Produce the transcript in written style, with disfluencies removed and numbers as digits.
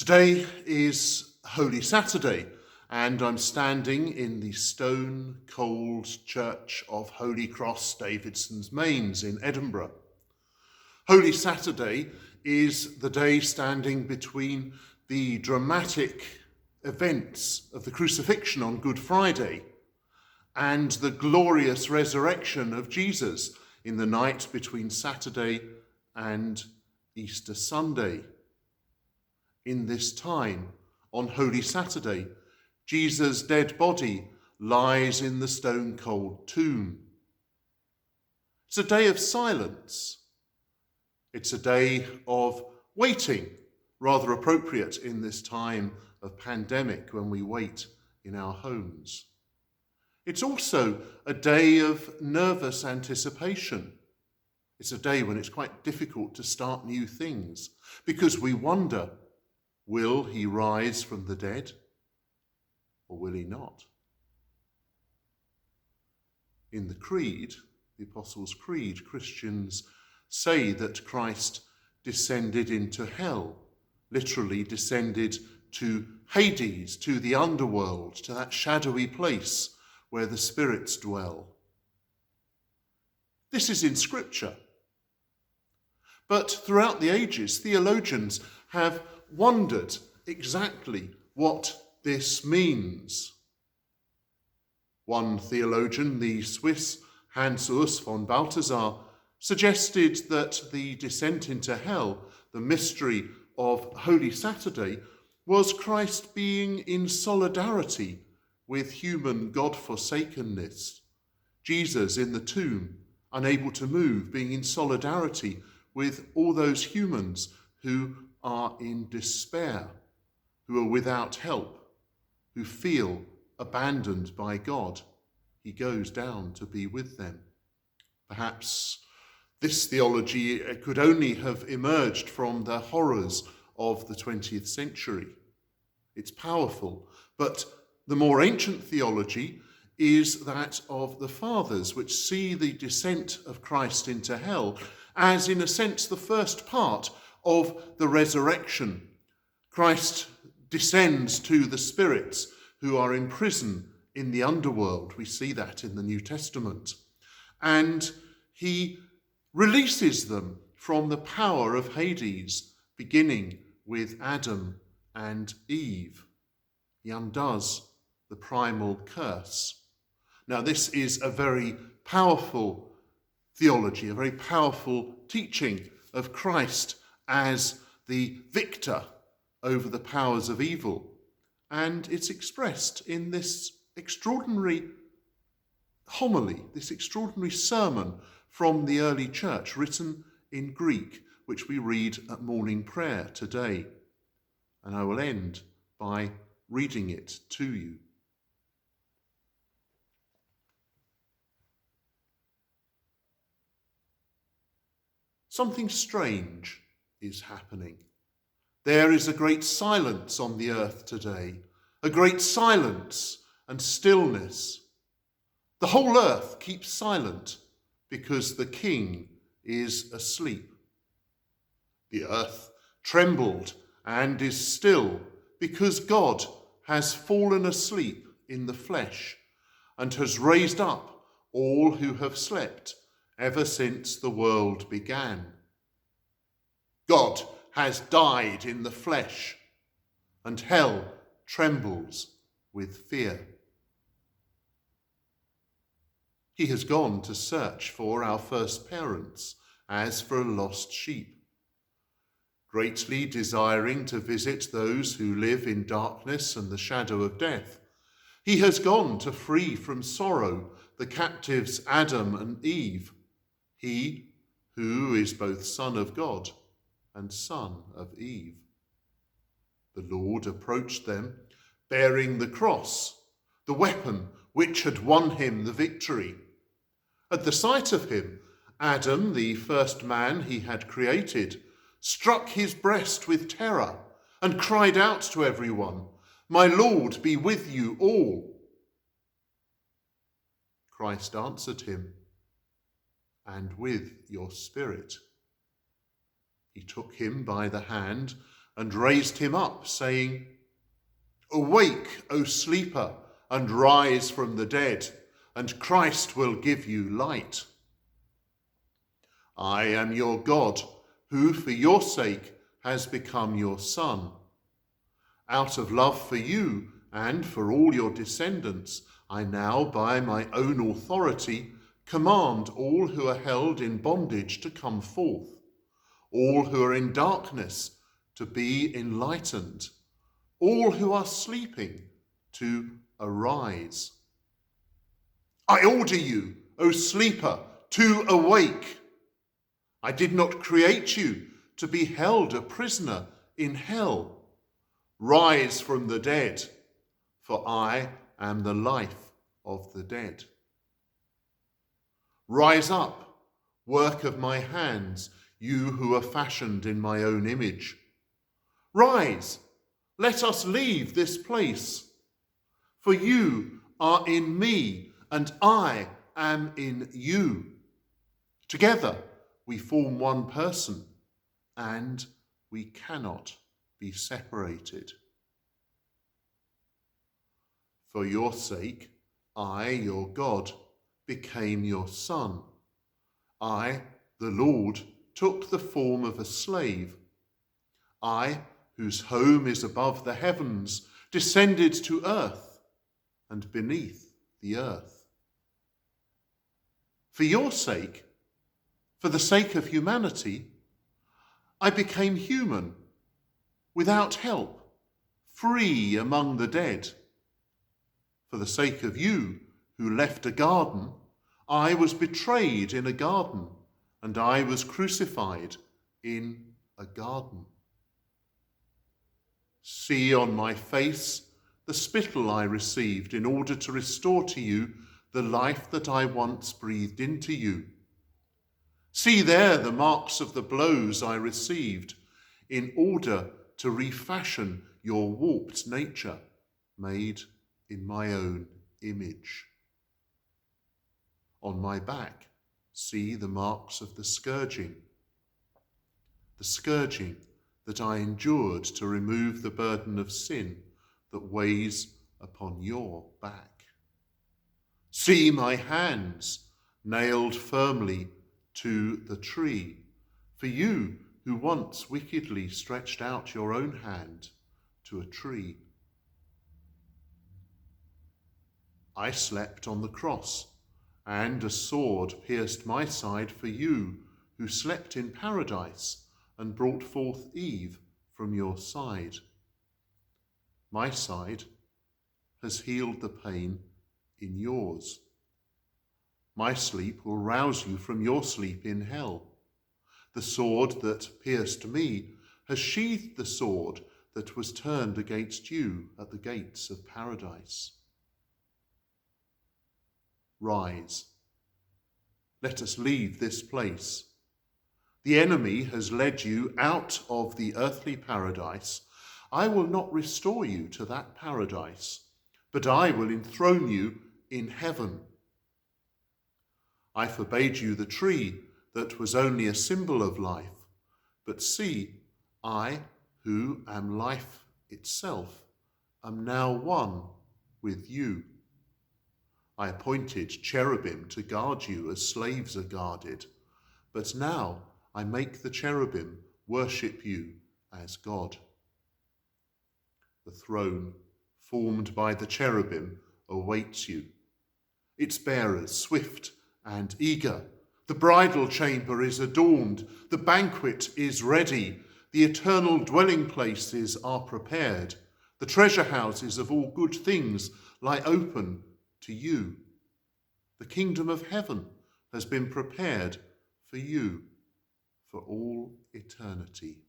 Today is Holy Saturday, and I'm standing in the stone-cold church of Holy Cross, Davidson's Mains in Edinburgh. Holy Saturday is the day standing between the dramatic events of the crucifixion on Good Friday and the glorious resurrection of Jesus in the night between Saturday and Easter Sunday. In this time, on Holy Saturday, Jesus' dead body lies in the stone-cold tomb. It's a day of silence. It's a day of waiting, rather appropriate in this time of pandemic when we wait in our homes. It's also a day of nervous anticipation. It's a day when it's quite difficult to start new things because we wonder, will he rise from the dead or will he not? In the Creed, the Apostles' Creed, Christians say that Christ descended into hell, literally descended to Hades, to the underworld, to that shadowy place where the spirits dwell. This is in Scripture. But throughout the ages, theologians have wondered exactly what this means. One theologian, the Swiss Hans Urs von Balthasar, suggested that the descent into hell, the mystery of Holy Saturday, was Christ being in solidarity with human God-forsakenness. Jesus in the tomb, unable to move, being in solidarity with all those humans who are in despair, who are without help, who feel abandoned by God. He goes down to be with them. Perhaps this theology could only have emerged from the horrors of the 20th century. It's powerful, but the more ancient theology is that of the Fathers, which see the descent of Christ into hell as, in a sense, the first part of the resurrection. Christ descends to the spirits who are in prison in the underworld. We see that in the New Testament. And he releases them from the power of Hades, beginning with Adam and Eve. He undoes the primal curse. Now, this is a very powerful theology, a very powerful teaching of Christ as the victor over the powers of evil. And it's expressed in this extraordinary homily, this extraordinary sermon from the early church, written in Greek, which we read at morning prayer today. And I will end by reading it to you. Something strange is happening. There is a great silence on the earth today, a great silence and stillness. The whole earth keeps silent because the King is asleep. The earth trembled and is still because God has fallen asleep in the flesh and has raised up all who have slept ever since the world began. God has died in the flesh, and hell trembles with fear. He has gone to search for our first parents as for a lost sheep, greatly desiring to visit those who live in darkness and the shadow of death. He has gone to free from sorrow the captives Adam and Eve, he who is both Son of God and son of Eve. The Lord approached them, bearing the cross, the weapon which had won him the victory. At the sight of him, Adam, the first man he had created, struck his breast with terror and cried out to everyone, "My Lord be with you all." Christ answered him, "And with your spirit." He took him by the hand and raised him up, saying, "Awake, O sleeper, and rise from the dead, and Christ will give you light. I am your God, who for your sake has become your son. Out of love for you and for all your descendants, I now, by my own authority, command all who are held in bondage to come forth, all who are in darkness to be enlightened, all who are sleeping to arise. I order you, O sleeper, to awake. I did not create you to be held a prisoner in hell. Rise from the dead, for I am the life of the dead. Rise up, work of my hands, you who are fashioned in my own image. Rise, let us leave this place. For you are in me, and I am in you. Together we form one person, and we cannot be separated. For your sake, I, your God, became your son. I, the Lord, took the form of a slave. I, whose home is above the heavens, descended to earth and beneath the earth. For your sake, for the sake of humanity, I became human, without help, free among the dead. For the sake of you, who left a garden, I was betrayed in a garden, and I was crucified in a garden. See on my face the spittle I received in order to restore to you the life that I once breathed into you. See there the marks of the blows I received in order to refashion your warped nature, made in my own image. On my back, see the marks of the scourging that I endured to remove the burden of sin that weighs upon your back. See my hands nailed firmly to the tree, for you who once wickedly stretched out your own hand to a tree. I slept on the cross, and a sword pierced my side for you who slept in paradise and brought forth Eve from your side. My side has healed the pain in yours. My sleep will rouse you from your sleep in hell. The sword that pierced me has sheathed the sword that was turned against you at the gates of paradise. Rise, let us leave this place. The enemy has led you out of the earthly paradise. I will not restore you to that paradise, but I will enthrone you in heaven. I forbade you the tree that was only a symbol of life, but see, I, who am life itself, am now one with you. I appointed cherubim to guard you as slaves are guarded, but now I make the cherubim worship you as God. The throne formed by the cherubim awaits you, its bearers swift and eager. The bridal chamber is adorned, the banquet is ready, the eternal dwelling places are prepared. The treasure houses of all good things lie open to you. The kingdom of heaven has been prepared for you for all eternity.